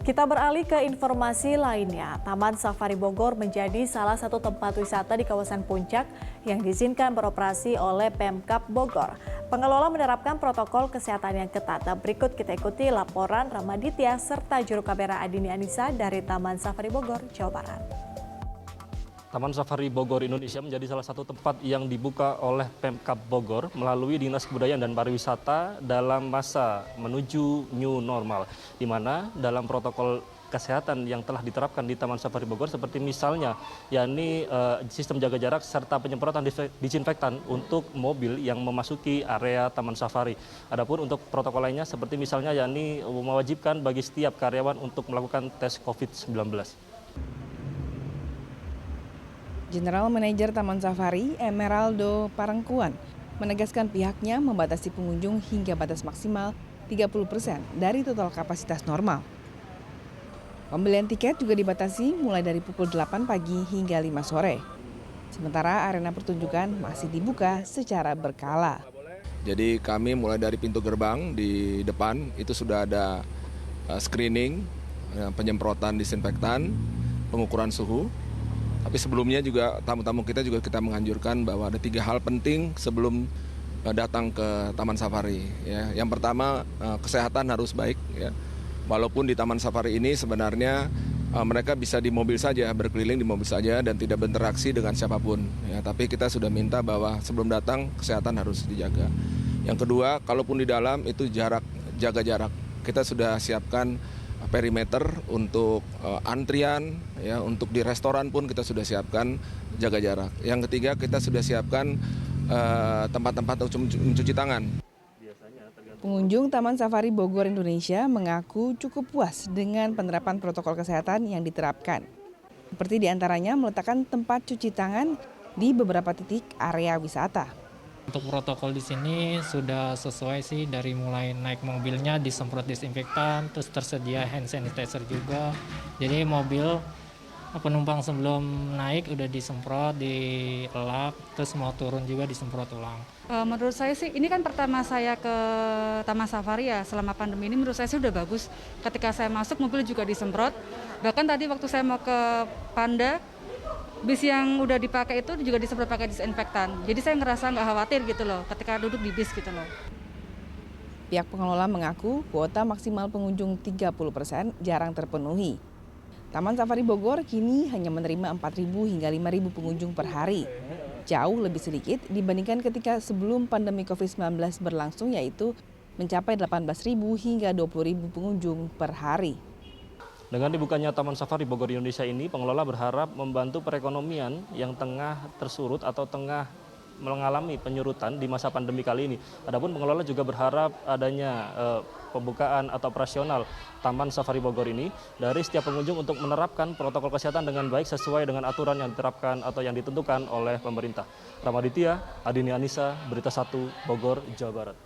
Kita beralih ke informasi lainnya. Taman Safari Bogor menjadi salah satu tempat wisata di kawasan Puncak yang diizinkan beroperasi oleh Pemkab Bogor. Pengelola menerapkan protokol kesehatan yang ketat. Berikut kita ikuti laporan Ramaditya serta juru kamera Adini Anissa dari Taman Safari Bogor, Jawa Barat. Taman Safari Bogor Indonesia menjadi salah satu tempat yang dibuka oleh Pemkab Bogor melalui Dinas Kebudayaan dan Pariwisata dalam masa menuju new normal, di mana dalam protokol kesehatan yang telah diterapkan di Taman Safari Bogor seperti misalnya yakni sistem jaga jarak serta penyemprotan disinfektan untuk mobil yang memasuki area Taman Safari. Adapun untuk protokol lainnya seperti misalnya yakni mewajibkan bagi setiap karyawan untuk melakukan tes COVID-19. General Manager Taman Safari, Emeraldo Parangkuan, menegaskan pihaknya membatasi pengunjung hingga batas maksimal 30% dari total kapasitas normal. Pembelian tiket juga dibatasi mulai dari pukul 8 pagi hingga 5 sore. Sementara arena pertunjukan masih dibuka secara berkala. Jadi kami mulai dari pintu gerbang di depan itu sudah ada screening, penyemprotan disinfektan, pengukuran suhu. Tapi sebelumnya juga tamu-tamu kita menganjurkan bahwa ada 3 hal penting sebelum datang ke Taman Safari. Ya. Yang pertama kesehatan harus baik. Ya. Walaupun di Taman Safari ini sebenarnya mereka bisa di mobil saja, berkeliling di mobil saja dan tidak berinteraksi dengan siapapun. Ya. Tapi kita sudah minta bahwa sebelum datang kesehatan harus dijaga. Yang kedua, kalaupun di dalam itu jaga jarak. Kita sudah siapkan perimeter untuk antrian, ya, untuk di restoran pun kita sudah siapkan jaga jarak. Yang ketiga kita sudah siapkan tempat-tempat untuk mencuci tangan. Pengunjung Taman Safari Bogor Indonesia mengaku cukup puas dengan penerapan protokol kesehatan yang diterapkan. Seperti diantaranya meletakkan tempat cuci tangan di beberapa titik area wisata. Untuk protokol di sini sudah sesuai sih, dari mulai naik mobilnya disemprot disinfektan, terus tersedia hand sanitizer juga. Jadi mobil penumpang sebelum naik udah disemprot, dielap, terus mau turun juga disemprot ulang. Menurut saya sih ini kan pertama saya ke Taman Safari ya selama pandemi ini, menurut saya sih udah bagus. Ketika saya masuk mobil juga disemprot. Bahkan tadi waktu saya mau ke Panda, bis yang udah dipakai itu juga disemprot pakai disinfektan. Jadi saya ngerasa nggak khawatir gitu loh ketika duduk di bis gitu loh. Pihak pengelola mengaku kuota maksimal pengunjung 30% jarang terpenuhi. Taman Safari Bogor kini hanya menerima 4.000 hingga 5.000 pengunjung per hari. Jauh lebih sedikit dibandingkan ketika sebelum pandemi COVID-19 berlangsung, yaitu mencapai 18.000 hingga 20.000 pengunjung per hari. Dengan dibukanya Taman Safari Bogor Indonesia ini, pengelola berharap membantu perekonomian yang tengah tersurut atau tengah mengalami penyurutan di masa pandemi kali ini. Adapun pengelola juga berharap adanya pembukaan atau operasional Taman Safari Bogor ini dari setiap pengunjung untuk menerapkan protokol kesehatan dengan baik sesuai dengan aturan yang diterapkan atau yang ditentukan oleh pemerintah. Ramaditya, Adini Anissa, Berita 1, Bogor, Jawa Barat.